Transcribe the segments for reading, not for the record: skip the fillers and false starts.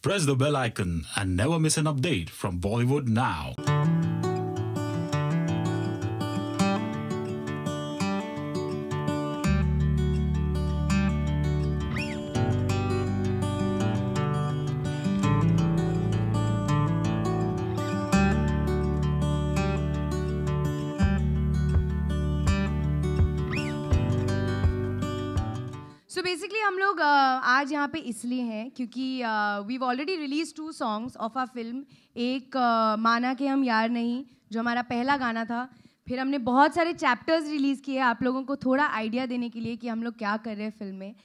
Press the bell icon and never miss an update from Bollywood Now. So basically हम लोग आज यहाँ पे इसलिए हैं क्योंकि we already release 2 songs of a film. एक माना कि हम यार नहीं, जो हमारा पहला गाना था। फिर हमने बहुत सारे चैप्टर्स रिलीज़ किए आप लोगों को थोड़ा आइडिया देने के लिए कि हम लोग क्या कर रहे हैं फिल्म में।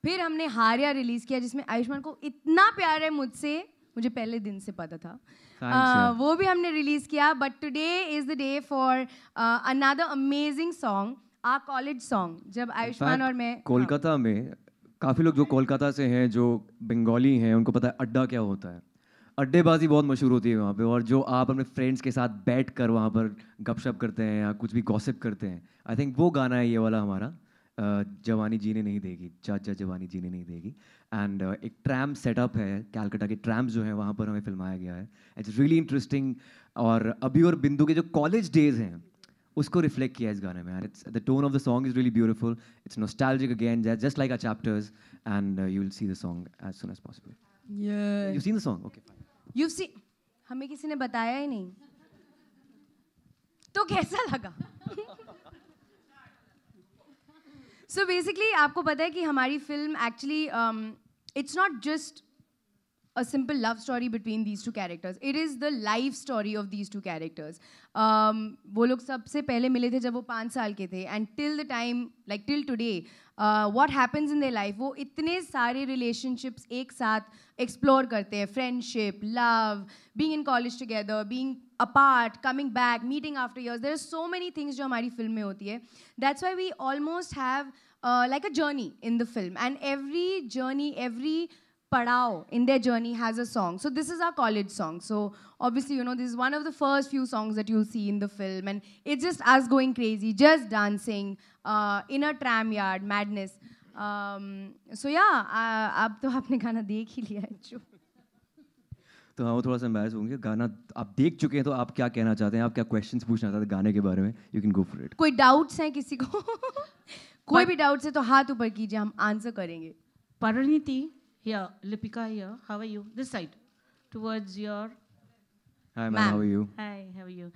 फिर हमने हारिया रिलीज़ किया जिसमें आयुष्मान को इतना प्यार है मुझसे, मुझे पहले दिन से पता था। वो भी हमने रिलीज़ किया। But today is the day for another amazing song, a college song. जब आयुष्मान और मैं कोलकाता में काफ़ी लोग जो कोलकाता से हैं, जो बंगाली हैं, उनको पता है अड्डा क्या होता है। अड्डेबाजी बहुत मशहूर होती है वहाँ पे, और जो आप अपने फ्रेंड्स के साथ बैठ कर वहाँ पर गपशप करते हैं या कुछ भी गॉसिप करते हैं, आई थिंक वो गाना है ये वाला हमारा, जवानी जीने नहीं देगी, चाचा जवानी जीने नहीं देगी। एंड एक ट्रैम सेटअप है, कैलकाटा के ट्रैम्स जो हैं वहाँ पर हमें फिल्माया गया है। It's really interesting. और अभी और बिंदु के जो कॉलेज डेज हैं उसको रिफ्लेक्ट किया है इस गाने में। It's the tone of the song is really beautiful, it's nostalgic again, just like our chapters, and you will see the song as soon as possible. You seen the song? Okay fine. You see, हमें किसी ने बताया ही नहीं तो कैसा लगा? So basically आपको पता है कि हमारी film actually it's not just a simple love story between these two characters. It is the life story of these two characters. वो लोग सबसे पहले मिले थे जब वो 5 साल के थे, and till the time, like till today, what happens in their life, वो इतने सारे relationships एक साथ explore करते हैं. Friendship, love, being in college together, being apart, coming back, meeting after years. There are so many things जो हमारी film में होती है. That's why we almost have like a journey in the film, and every journey, every Padao in their journey has a song. So this is our college song. So obviously, you know, this is one of the first few songs that you'll see in the film, and it's just us going crazy, just dancing in a tram yard, madness. So yeah, अब तो आपने गाना देख ही लिया है जो। तो हाँ, वो थोड़ा सा एम्बैरेस होंगे। गाना आप देख चुके हैं, तो आप क्या कहना चाहते हैं? आप क्या क्वेश्चंस पूछना चाहते हैं गाने के बारे में? You can go for it. कोई डाउट्स हैं किसी को? कोई भी डाउट्स है तो हाथ ऊपर कीजिए, हम आंसर करेंगे। Paraniti. Here, Lipika here. How are you? This side, towards your. Hi, ma'am. How are you? Hi, how are you?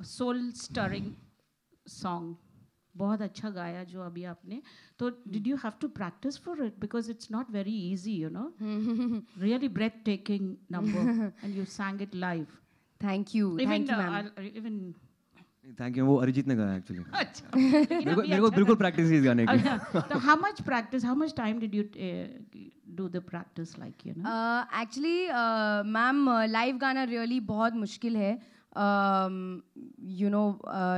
Soul-stirring song. बहुत अच्छा गाया जो अभी आपने. तो did you have to practice for it? Because it's not very easy, you know. Really breathtaking number, and you sang it live. Thank you. Thank you, ma'am. Even. Thank you. वो अरिजीत ने गाया एक्चुअली। अच्छा। मेरे को बिल्कुल practice इस गाने की। तो how much practice? How much time did you do the practice, like, you know? Actually, ma'am live गाना रियली बहुत मुश्किल है। यू नो,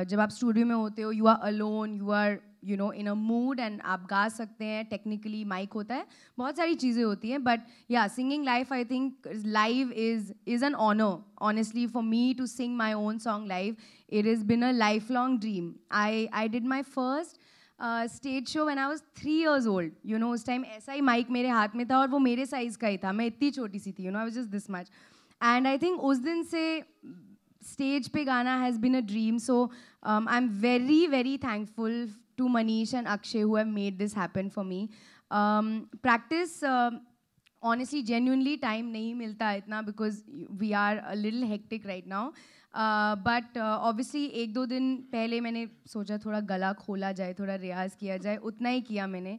जब आप स्टूडियो में होते हो, you are alone, you are you know in a mood, and आप गा सकते हैं, टेक्निकली माइक होता है, बहुत सारी चीज़ें होती हैं। But yeah singing live, I think live is an honour, honestly for me to sing my own song live. It has been a lifelong dream. I did my first stage show when I was 3 years old. You know, उस time ऐसा ही mic मेरे हाथ में था और वो मेरे size का ही था. मैं इतनी छोटी सी थी. You know, I was just this much. And I think उस दिन से स्टेज पे गाना has been a dream. So I'm very, very thankful to Manish and Akshay who have made this happen for me. Practice, honestly, genuinely time नहीं मिलता इतना because we are a little hectic right now. But obviously 1-2 दिन पहले मैंने सोचा थोड़ा गला खोला जाए, थोड़ा रियाज़ किया जाए, उतना ही किया मैंने.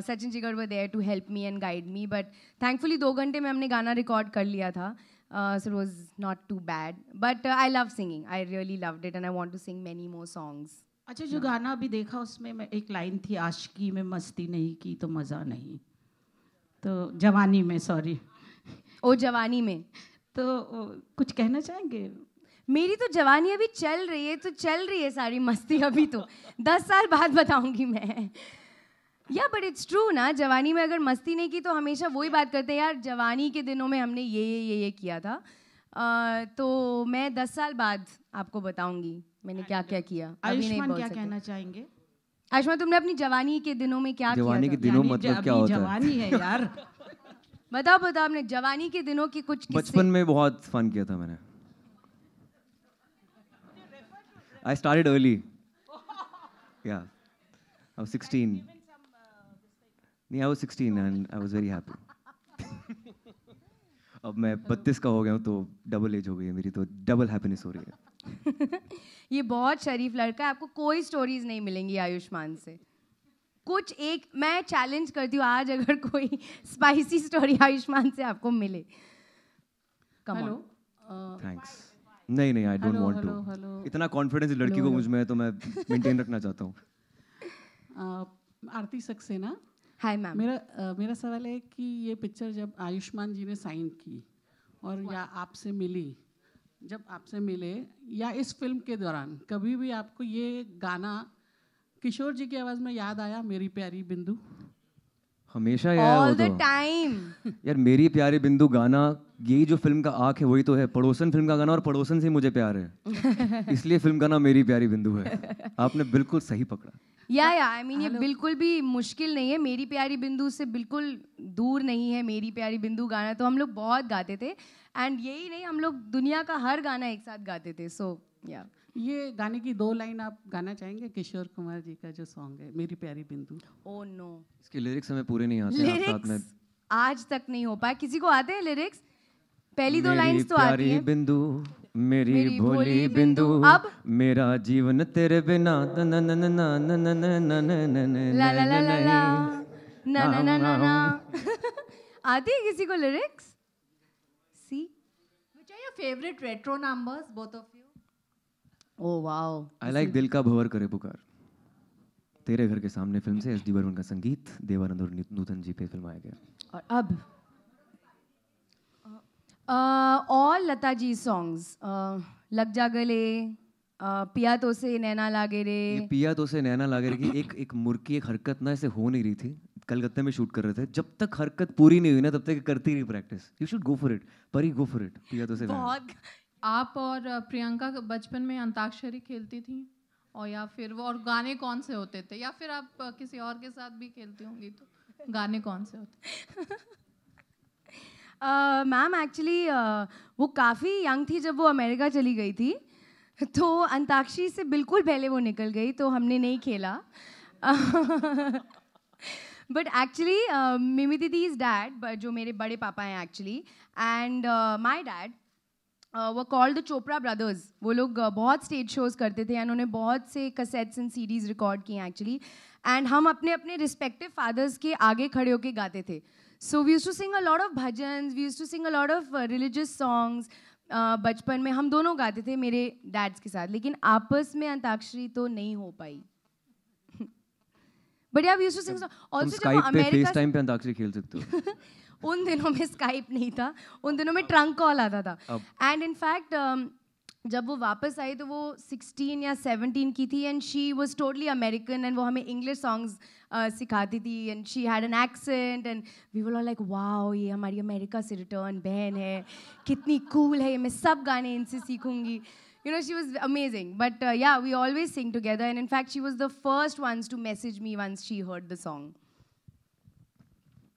Sachin Jigar were there to help me and guide me, but thankfully 2 घंटे में हमने गाना रिकॉर्ड कर लिया था. So it was not too bad, but I love singing. I really loved it and I want to sing many more songs. अच्छा, जो गाना अभी देखा उसमें मैं एक लाइन थी, आशिकी में मस्ती नहीं की तो मज़ा नहीं, तो जवानी में, सॉरी, ओ जवानी में, तो कुछ कहना चाहेंगे? मेरी तो जवानी अभी चल रही है, तो चल रही है सारी मस्ती अभी. तो 10 साल बाद बताऊंगी मैं. या बट इट्स ट्रू ना, जवानी में अगर मस्ती नहीं की तो हमेशा वही बात करते हैं, यार जवानी के दिनों में हमने ये किया था. तो मैं 10 साल बाद आपको बताऊंगी मैंने क्या क्या किया. आयुष्मान क्या कहना चाहेंगे? आयुष्मान, तुमने अपनी जवानी के दिनों में क्या किया? जवानी के दिनों मतलब क्या होता है? जवानी है यार. बताओ बताओ अपने जवानी के दिनों की कुछ किस्से। बचपन में बहुत फन किया था मैंने. I started early. Yeah, I was 16. नहीं, I was 16 and I was very happy. अब मैं 32 का हो गया हूँ तो डबल एज हो गई है मेरी, तो डबल हैप्पीनेस हो रही है. ये बहुत शरीफ लड़का है, आपको कोई स्टोरीज नहीं मिलेंगी आयुष्मान से. कुछ एक मैं चैलेंज करती हूँ आज अगर कोई स्पाइसी स्टोरी आयुष्मान से आपको मिले. हेलो. थैंक्स. नहीं आई डोंट वांट टू. इतना कॉन्फिडेंस लड़की को मुझ में है तो मैं मेंटेन रखना चाहता हूँ. आरती सक्सेना. Hi ma'am. मेरा सवाल है कि ये पिक्चर जब आयुष्मान जी ने साइन की और या आपसे मिली, जब आपसे मिले या इस फिल्म के दौरान कभी भी आपको ये गाना किशोर जी की आवाज़ में याद आया, मेरी प्यारी बिंदु? हमेशा यार ऑल द टाइम. यार मेरी प्यारी बिंदु गाना, यही जो फिल्म का आँख है वही तो है. पड़ोसन फिल्म का गाना, और पड़ोसन से मुझे प्यार है इसलिए फिल्म का नाम मेरी प्यारी बिंदु है. आपने बिल्कुल सही पकड़ा. या आई मीन ये बिल्कुल भी मुश्किल नहीं है. मेरी प्यारी बिंदु से बिल्कुल दूर नहीं है मेरी प्यारी बिंदु गाना. तो हम लोग बहुत गाते थे एंड यही नहीं, हम लोग दुनिया का हर गाना एक साथ गाते थे. सो या ये गाने की 2 लाइन आप गाना चाहेंगे? किशोर कुमार जी का जो सॉन्ग है मेरी प्यारी बिंदु. ओ नो, इसके लिरिक्स हमें पूरे नहीं आते. आप साथ में लिरिक्स आज तक नहीं हो पाया. किसी को आते हैं लिरिक्स? पहली 2 लाइंस तो आती हैं. बिंदु मेरी भोली बिंदु, अब मेरा जीवन तेरे बिना ला ला ला ला ला ना ना ना ना ना. आती है किसी को lyrics? See. Which are your favorite retro numbers, both of you? Oh wow. I like Dil ka भंवर करे पुकार. तेरे घर के सामने फिल्म से एस.डी. बर्मन का संगीत, देवानंद और नूतन जी पे फिल्माया गया. और अब ऑल लता जी सॉन्ग्स. लग जा गले, पिया तो से नैना लागे रे. ये पिया तो से नैना लागे रे की एक मुर्की एक हरकत ना ऐसे हो नहीं रही थी. कलकत्ते में शूट कर रहे थे. जब तक हरकत पूरी नहीं हुई ना तब तक करती रही practice. You should go for it. परी गो फॉर इट. पिया तो से नैना. बहुत. आप और प्रियंका बचपन में अंताक्षरी खेलती थी, और या फिर वो, और गाने कौन से होते थे, या फिर आप किसी और के साथ भी खेलती होंगी, तो गाने कौन से होते? मैम एक्चुअली वो काफ़ी यंग थी जब वो अमेरिका चली गई थी, तो अंताक्षरी से बिल्कुल पहले वो निकल गई, तो हमने नहीं खेला. बट एक्चुअली मिमी दीदीज डैड, जो मेरे बड़े पापा हैं एक्चुअली, एंड माई डैड वो कॉल्ड द चोपड़ा ब्रदर्स. वो लोग बहुत स्टेज शोज करते थे, उन्होंने बहुत से कैसेट्स एंड सीडीज रिकॉर्ड किए एक्चुअली. एंड हम अपने अपने रिस्पेक्टिव फादर्स के आगे खड़े होके गाते थे. So we used to sing a lot of bhajans, we used to sing a lot of religious songs. बचपन में हम दोनों गाते थे मेरे डैड्स के साथ, लेकिन आपस में अंताक्षरी तो नहीं हो पाई. बट यार we used to sing also. जब स्काइप पे, अमेरिका, फेस टाइम पे अंताक्षरी खेल सकते हो. उन दिनों में स्काइप नहीं था, उन दिनों में ट्रंक कॉल आता था. एंड इनफैक्ट जब वो वापस आई तो वो 16 या 17 की थी, and she was totally American, and वो हमें इंग्लिश सॉन्ग्स सिखाती थी, and she had an accent, and we were all like wow, ये हमारी अमेरिका से रिटर्न बहन है, कितनी कूल है ये, मैं सब गाने इनसे सीखूंगी. You know, she was amazing. But yeah, we always sing together, and in fact, she was the first ones to message me once she heard the song.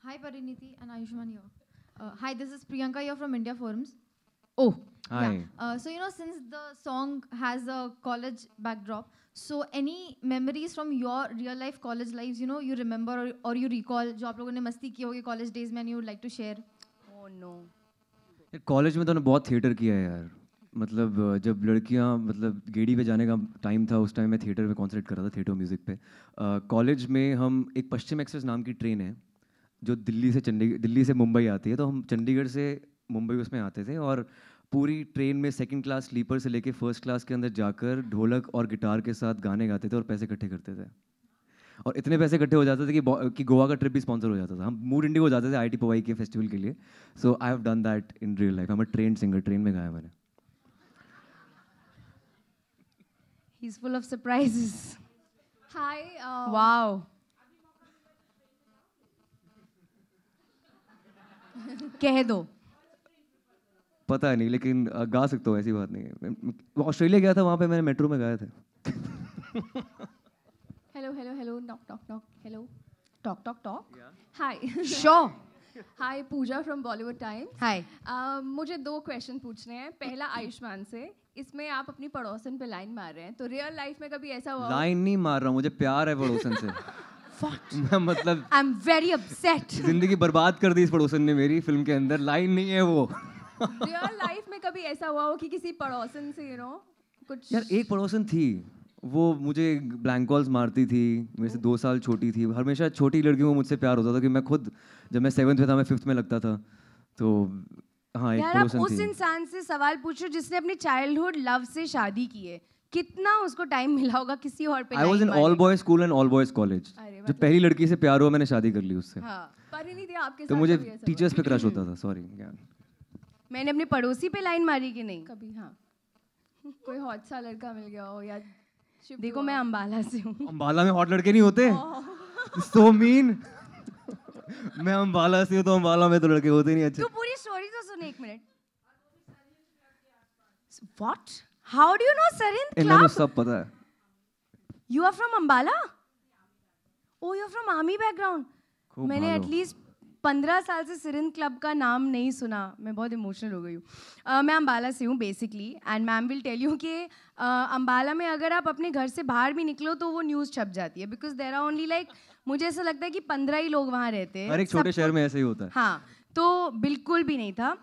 Hi Pariniti and Ayushman here. Hi, this is Priyanka here from India Forums. Oh, Hi. Yeah. So since the song has a college backdrop, so any memories from your real life college lives, you remember or you recall, जो आप लोगों ने मस्ती की होगी college days में, and you would like to share? oh no. College में तो मैंने बहुत थिएटर किया है यार. मतलब जब लड़कियां मतलब गेड़ी पे जाने का टाइम था, उस टाइम मैं थिएटर में कॉन्सर्ट कर रहा था, थिएटर म्यूज़िक पे. कॉलेज में हम एक पश्चिम एक्सप्रेस नाम की ट्रेन है जो दिल्ली से मुंबई आती है, तो हम चंडीगढ़ से मुंबई उसमें आते थे, और पूरी ट्रेन में सेकंड क्लास स्लीपर से लेके फर्स्ट क्लास के अंदर जाकर ढोलक और गिटार के साथ गाने गाते थे और पैसे इकट्ठे करते थे. और इतने पैसे इकट्ठे हो जाते थे कि गोवा का ट्रिप भी स्पॉन्सर हो जाता था. हम मूड इंडिगो हो जाते थे आईटी पवाई के फेस्टिवल के लिए. So I have done that in real life. I am a train singer. Train में गाया मैंने. He's full of surprises. Hi. Wow. कह दो. पता नहीं, लेकिन गा सकता हूँ, ऐसी बात नहीं है. ऑस्ट्रेलिया गया था, वहाँ पे मैंने मेट्रो में गाया था. Hello, knock, knock, knock. Hello. Talk. Hi. Sure. Hi Pooja from Bollywood Times. Hi. मुझे 2 क्वेश्चन पूछने हैं। पहला आयुष्मान से, इसमें आप अपनी पड़ोसन पे लाइन मार रहे हैं, तो रियल लाइफ में कभी ऐसा हुआ? लाइन नहीं मार रहा हूँ, मुझे प्यार है पड़ोसन से। मैं मतलब आई एम वेरी अपसेट। जिंदगी बर्बाद कर दी इस पड़ोसन ने मेरी फिल्म के अंदर। लाइन नहीं है वो। रियल लाइफ में कभी ऐसा हुआ हो कि किसी पड़ोसन से कुछ? यार एक पड़ोसन थी, वो मुझे ब्लैंक कॉल्स मारती थी, मेरे से 2 साल छोटी थी। हमेशा छोटी लड़कियों को मुझसे प्यार होता था कि मैं खुद, जब मैं 7th में था, मैं 5th में लगता था। तो हाँ, एक यार आप पड़ोसन उस थी। इंसान से सवाल पूछो जिसने अपनी चाइल्डहुड लव से शादी की है, कितना उसको टाइम मिला होगा किसी और पे I was in all boys school and all boys college. जब पहली लड़की से प्यार हुआ, मैंने शादी कर ली उससे। हाँ। परिणीति आपके तो साथ मुझे कभी ऐसा टीचर्स पे क्रश होता था। सॉरी। मैंने अपने पड़ोसी पे लाइन मारी कि नहीं? हुआ? कभी हाँ, कोई हॉट सा लड़का मिल गया हो या shift देखो हुआ मैं हो? अंबाला से हूँ। अंबाला में हॉट लड़के नहीं होते। So mean. मैं अंबाला से हूँ तो अंबाला में तो लड़के होते नहीं अच्छे। तू पूरी स्टोरी तो सुन एक minute. What? How do you know Sarind इन्हें तो Club? सब पता है। You are from Ambala? Oh, you're from army background. खूब मैंने भालो। एटलीस्ट 15 साल से सिरिंद क्लब का नाम नहीं सुना। मैं बहुत इमोशनल हो गई हूँ। मैं अंबाला से हूँ basically, and ma'am will tell you कि अंबाला में अगर आप अपने घर से बाहर भी निकलो तो वो न्यूज़ छप जाती है, because there are only like, मुझे ऐसा लगता है कि 15 ही लोग वहाँ रहते हैं। हर एक छोटे शहर में ऐसे ही होता है। हाँ, तो बिल्कुल भी नहीं था।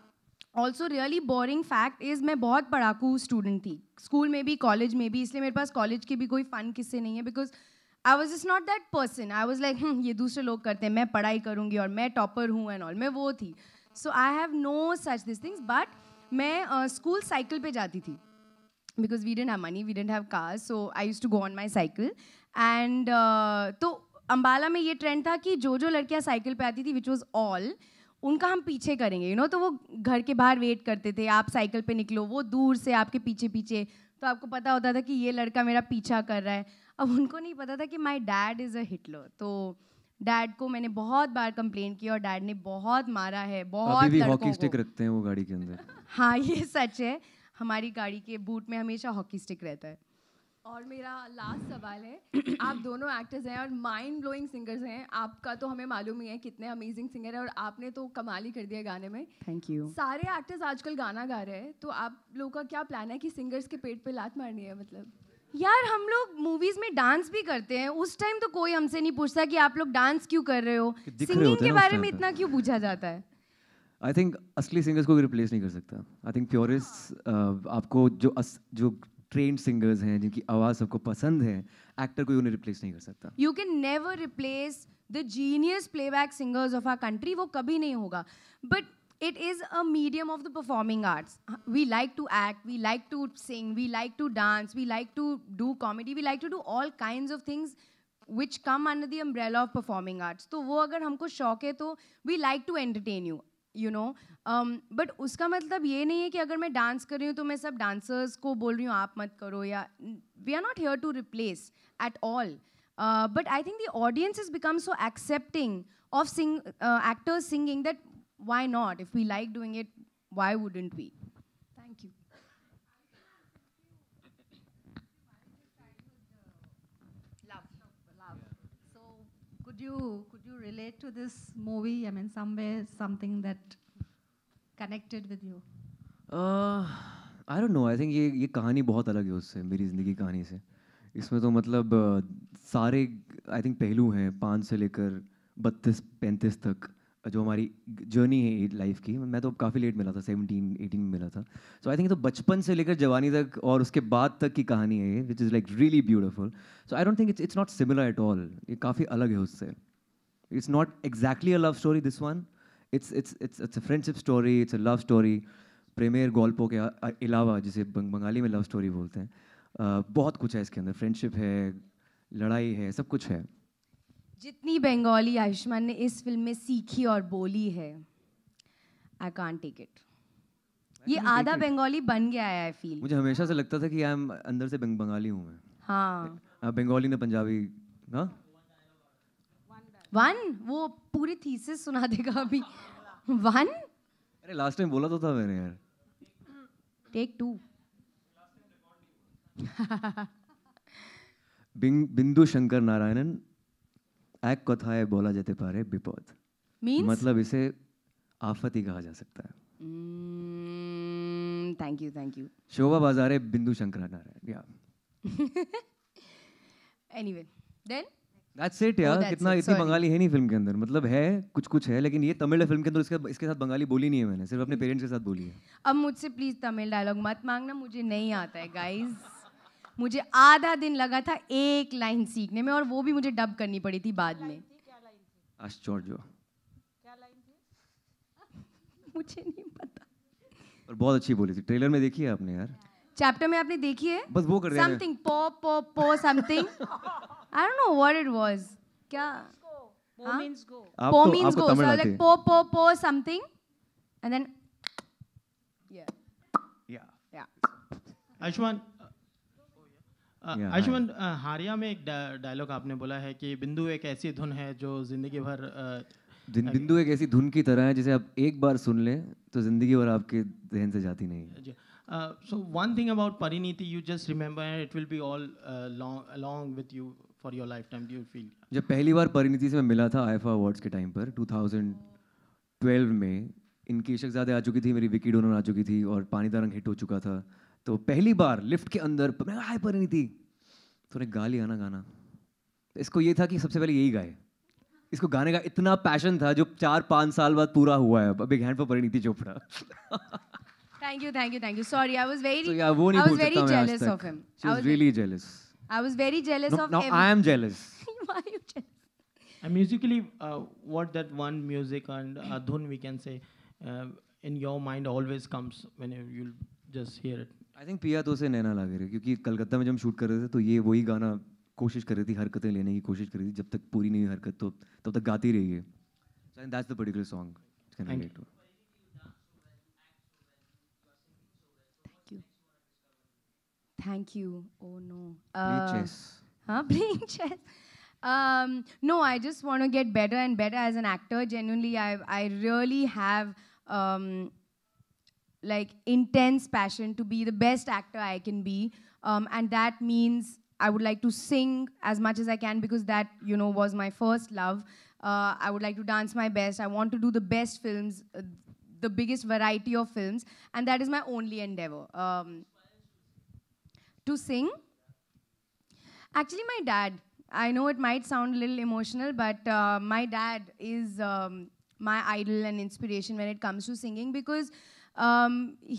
Also really boring fact is मैं बहुत पढ़ाकू स्टूडेंट थी, स्कूल में भी कॉलेज में भी, इसलिए मेरे पास कॉलेज के भी कोई फ़न किस्से नहीं है, because I was just not that person. I was like ये दूसरे लोग करते हैं, मैं पढ़ाई करूँगी और मैं टॉपर हूँ एंड ऑल, मैं वो थी। So I have no such this things. But मैं स्कूल साइकिल पे जाती थी, because we didn't have money, we didn't have cars, so I used to go on my cycle. And तो अंबाला में ये ट्रेंड था कि जो जो लड़कियां साइकिल पे आती थी, which was all, उनका हम पीछे करेंगे, तो वो घर के बाहर वेट करते थे, आप साइकिल पे निकलो, वो दूर से आपके पीछे पीछे, तो आपको पता होता था कि ये लड़का मेरा पीछा कर रहा है। अब उनको नहीं पता था कि my dad is a Hitler. तो डैड को मैंने बहुत बार कंप्लेन किया और डैड ने बहुत मारा है, बहुत अभी भी लड़कों हॉकी स्टिक को। रखते हैं वो गाड़ी के अंदर। हाँ, ये सच है, हमारी गाड़ी के बूट में हमेशा हॉकी स्टिक रहता है। और मेरा लास्ट सवाल है, आप दोनों एक्टर्स हैं और माइंड ब्लोइंग सिंगर्स हैं। आपका तो हमें मालूम ही है कितने अमेजिंग सिंगर है, और आपने तो कमाल ही कर दिया गाने में। Thank you. सारे एक्टर्स आजकल गाना गा रहे हैं, तो आप लोगों का क्या प्लान है कि सिंगर्स के पेट पे लात मारनी है? मतलब यार हम लोग मूवीज में डांस भी करते हैं, उस टाइम तो कोई हमसे नहीं पूछता कि आप लोग डांस क्यों कर रहे हो। दिख रहे सिंगिंग होते के हैं ना उस बारे time में पे। इतना क्यों पूछा जाता है? आई थिंक असली सिंगर्स को रिप्लेस नहीं कर सकता। आई थिंक प्योरिस्ट आपको जो ट्रेंड सिंगर्स हैं, जिनकी आवाज़ सबको पसंद है, एक्टर कोई उन्हें रिप्लेस नहीं कर सकता। You can never replace the genius playback singers of our country, वो कभी नहीं होगा। But it is a medium of the performing arts. We like to act, we like to sing, we like to dance, we like to do comedy, we like to do all kinds of things which come under the umbrella of performing arts. तो वो अगर हमको शौक है तो we like to entertain you, you know. But उसका मतलब ये नहीं है कि अगर मैं डांस कर रही हूँ तो मैं सब डांसर्स को बोल रही हूँ आप मत करो, या we are not here to replace at all. But I think the audience has become so accepting of actors singing that why not? If we like doing it, why wouldn't we? Thank you. Love. So could you relate to this movie? I mean, somewhere something that connected with you. I don't know. I think ये कहानी बहुत अलग है उससे, मेरी ज़िंदगी की कहानी से। इसमें तो मतलब सारे आई थिंक पहलू हैं, 5 से लेकर 32-35 तक जो हमारी जर्नी है लाइफ की। मैं तो काफ़ी लेट मिला था, 17-18 में मिला था। सो आई थिंक तो बचपन से लेकर जवानी तक और उसके बाद तक की कहानी है ये, which is like really beautiful. So I don't think it's not similar at all. ये काफ़ी अलग है उससे। It's not exactly a love story this one. It's a friendship story, it's a love story. Premer Golpo के अलावा, जिसे बंगाली में लव स्टोरी बोलते हैं, बहुत कुछ है इसके अंदर। फ्रेंडशिप है, लड़ाई है, सब कुछ है। जितनी बंगाली आयुष्मान ने इस फिल्म में सीखी और बोली है, आई कांट टेक इट। ये आधा बंगाली बन गया है, आई फील। मुझे हमेशा से लगता था कि आई एम अंदर से बंगाली हूँ मैं। हाँ, बंगाली ने पंजाबी। हाँ, वन वो पूरी थीसिस सुना देगा अभी। वन, अरे लास्ट टाइम बोला तो था मैंने यार। टेक 2। बिंदु शंकर नारायणन एक कथाए बोला যেতে পারে বিপদ। मीन्स मतलब इसे आफत ही कहा जा सकता है. थैंक यू शोभा बाजारे बिंदु शंकराचार्य. या एनीवे देन दैट्स इट यार. that's कितना it, इतनी sorry. बंगाली है नहीं फिल्म के अंदर. मतलब है कुछ है, लेकिन ये तमिल है फिल्म के अंदर. इसके साथ बंगाली बोली नहीं है मैंने, सिर्फ अपने पेरेंट्स के साथ बोली है. अब मुझसे प्लीज तमिल डायलॉग मत मांगना, मुझे नहीं आता है गाइस. मुझे आधा दिन लगा था एक लाइन सीखने में, और वो भी मुझे डब करनी पड़ी थी बाद में. आश्चर्य. मुझे नहीं पता. और बहुत अच्छी बोली थी. ट्रेलर में देखी है आपने यार? चैप्टर में आपने देखी है? बस वो कर दिया. समथिंग पो something. I don't know what it was. क्या Go means go. po means आपको go, तमिल so आती like है. po something and then yeah. Ayushman Yeah, Ayushman हारिया में एक डायलॉग आपने बोला है कि बिंदु एक ऐसी धुन है जो जिंदगी भर बिंदु एक ऐसी धुन की तरह है जिसे आप एक बार सुन लें तो जिंदगी भर आपके जहन से जाती नहीं है. so one thing about Pariniti you just remember and it will be all along with you for your lifetime. Do you feel? जब पहली बार परिणीति से मैं मिला था आईफा अवार्ड्स के टाइम पर 2012 में, इनकी इश्क ज़्यादा आ चुकी थी, मेरी विकी डोनर आ चुकी थी और पानी दा रंग हिट हो चुका था. तो पहली बार लिफ्ट के अंदर मैं हाय परिणीति, तो गा लिया ना गाना. इसको ये था कि सबसे पहले यही गाए. इसको गाने का इतना पैशन था जो 4-5 साल बाद पूरा हुआ है. Big hand for Parineeti Chopra. Thank you. Sorry, I was very, So yeah, वो नहीं I was भूल very सकता मैं आज jealous तक. of him. She was really jealous. I was very jealous of Now him. I am jealous. Why are you jealous? And musically, what that one music and dhun we can say in your mind always comes when you just hear it. I think पिया तो से नैना लागे रहे, क्योंकि कलकत्ता में जब हम shoot कर रहे थे तो ये वही गाना कोशिश कर रही थी, हरकतें लेने की कोशिश कर रही थी. जब तक पूरी नहीं हुई हरकत तो तब तक गाती रही है. So I think that's the particular song you can relate to. Thank you. Oh no. Play chess. Playing chess. No, I just want to get better and better as an actor. Genuinely, I really have like intense passion to be the best actor I can be, and that means I would like to sing as much as I can because that was my first love. I would like to dance my best. I want to do the best films, the biggest variety of films, and that is my only endeavor. To sing, actually my dad, I know it might sound a little emotional, but my dad is my idol and inspiration when it comes to singing because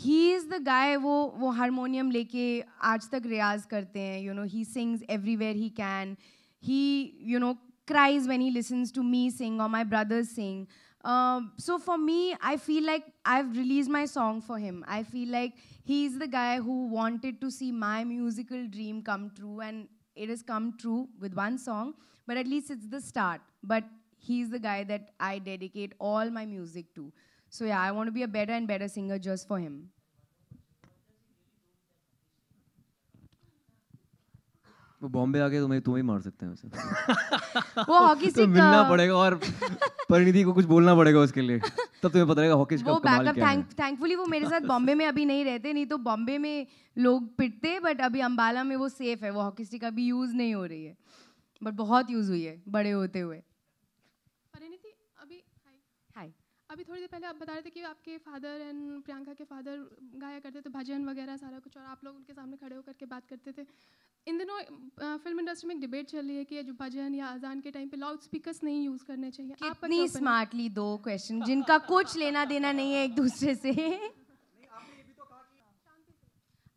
he is the guy वो harmonium लेके आज तक रियाज करते हैं. He sings everywhere he can. He cries when he listens to me sing or my brothers sing. So for me, I feel like I've released my song for him. I feel like he's the guy who wanted to see my musical dream come true, and it has come true with one song, but at least it's the start. But he's the guy that I dedicate all my music to. So yeah, I want to be a better and better singer just for him. वो बॉम्बे आके तुम्हें मार सकते हैं वैसे. वो hockey stick मिलना पड़ेगा और परिणीति को कुछ बोलना पड़ेगा उसके लिए, तब तुम्हें पता लगेगा हॉकी स्टिक का कमाल क्या है. थैंकफुली वो मेरे साथ बॉम्बे में अभी नहीं रहते, नहीं तो बॉम्बे में लोग पिटते, बट अभी अंबाला में वो सेफ है. वो हॉकी स्टिक अभी यूज़ नहीं हो रही है, बट बहुत यूज़ हुई है बड़े होते हुए. परिणीति, हाय. अभी थोड़ी देर पहले आप बता रहे थे कि आपके फादर एंड प्रियंका के फादर गाया करते थे भजन वगैरह सारा कुछ, और आप लोग उनके सामने खड़े होकर के बात करते थे. इन दिनों फिल्म इंडस्ट्री में एक डिबेट चल रही है कि जो भजन या अजान के टाइम पे लाउड स्पीकर्स नहीं यूज़ करने चाहिए. कितनी स्मार्टली 2 क्वेश्चन जिनका कुछ लेना देना नहीं है एक दूसरे से.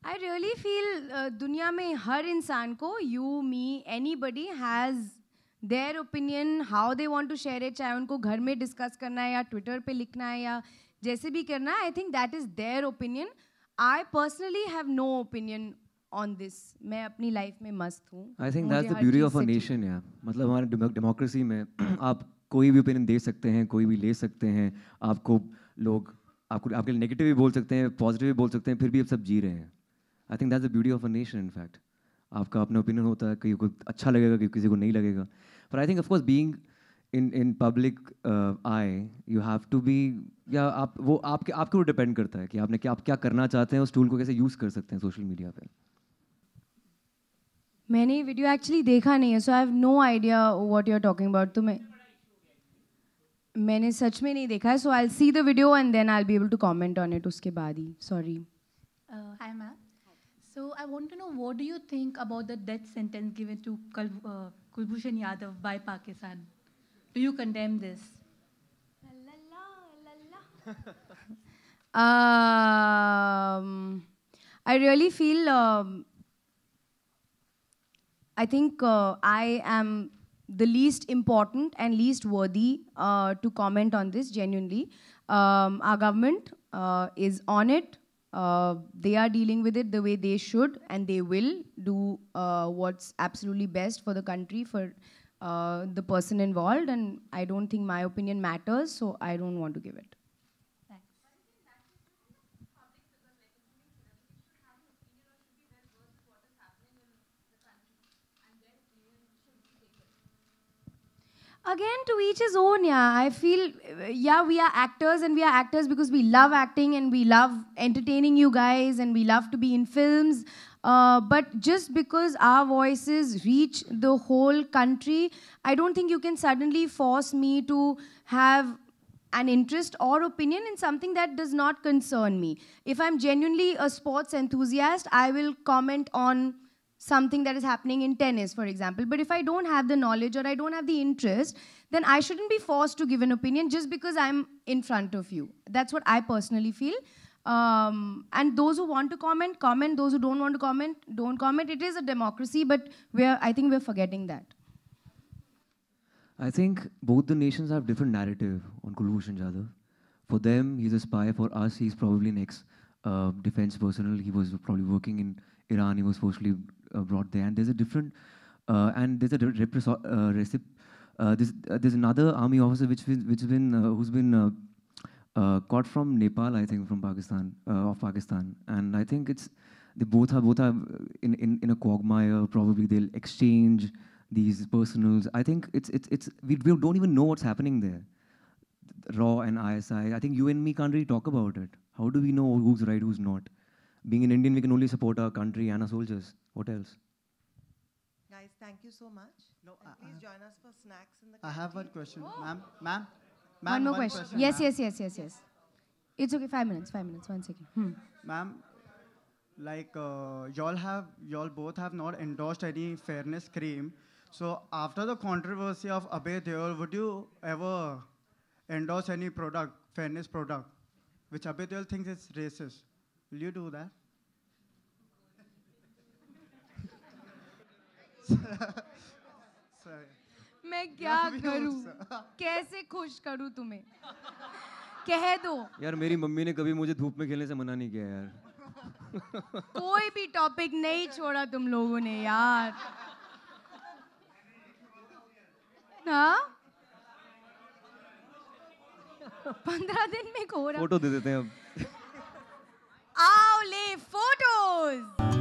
आई रियली फील दुनिया में हर इंसान को, you me anybody has their opinion how they want to share it, चाहे उनको घर में डिस्कस करना है या ट्विटर पे लिखना है या जैसे भी करना है. I think that is their opinion. I personally have no opinion on this. मैं अपनी लाइफ में मस्त हूँ. I think that's the beauty of a nation. यार मतलब हमारे डेमोक्रेसी में आप कोई भी ओपिनियन दे सकते हैं, कोई भी ले सकते हैं. आपको लोग आपके नेगेटिव भी बोल सकते हैं, पॉजिटिव भी बोल सकते हैं, फिर भी आप सब जी रहे हैं. आई think that's the beauty of a nation. In fact आपका अपना ओपिनियन होता है, किसी को अच्छा लगेगा, किसी को नहीं लगेगा. पर I think of course being in public eye you have to be, या आप वो आपके ऊपर डिपेंड करता है कि आप क्या करना चाहते हैं, उस टूल को कैसे यूज़ कर सकते हैं सोशल मीडिया पे. मैंने ये वीडियो एक्चुअली देखा नहीं है, so I have no idea what you are talking about. तो मैं मैंने सच में नहीं देखा है, so I'll see the video and then I'll be able to comment on it उसके बाद ही. Sorry. Hi, ma'am. So I want to know, what do you think about the death sentence given to Kulbhushan Yadav by Pakistan? Do you condemn this? I really feel, I think I am the least important and least worthy to comment on this, genuinely. Our government is on it. They are dealing with it the way they should, and they will do what's absolutely best for the country, for the person involved, and I don't think my opinion matters, so I don't want to give it. Again, to each his own, yeah. I feel, yeah, we are actors, and we are actors because we love acting and we love entertaining you guys and we love to be in films. But just because our voices reach the whole country, I don't think you can suddenly force me to have an interest or opinion in something that does not concern me. If I'm genuinely a sports enthusiast, I will comment on something that is happening in tennis, for example. But if I don't have the knowledge or I don't have the interest, then I shouldn't be forced to give an opinion just because I'm in front of you. That's what I personally feel. And those who want to comment, comment. Those who don't want to comment, don't comment. It is a democracy, but I think we're forgetting that. I think both the nations have different narrative on Kulbhushan Jadhav. For them, he's a spy. For us, he's probably an ex-defense personnel. He was probably working in Iran. He was forcibly brought there. And there's a different, and there's a there's another army officer who's been caught from Nepal, I think, from Pakistan, of Pakistan. And I think they both are in a quagmire. Probably they'll exchange these personals. I think we don't even know what's happening there. RAW and ISI. I think you and me can't really talk about it. How do we know who's right, who's not? Being an Indian, we can only support our country and our soldiers. What else? Guys, thank you so much. No, please join us for snacks in the I have one question. Oh. Ma'am, one more question. Yes. It's okay, 5 minutes, 1 second. Ma'am, like y'all both have not endorsed any fairness cream. So after the controversy of Abhay Deol, would you ever endorse any product, fairness product, which Abhay Deol thinks is racist? Will you do that? Sorry. मैं क्या करूं? कैसे खुश करूं तुम्हें? कह दो. यार मेरी मम्मी ने कभी मुझे धूप में खेलने से मना नहीं किया यार. कोई भी टॉपिक नहीं छोड़ा तुम लोगों ने यार. हाँ? 15 दिन में खो रहा. फोटो दे देते हैं अब. आओ ले फोटोज.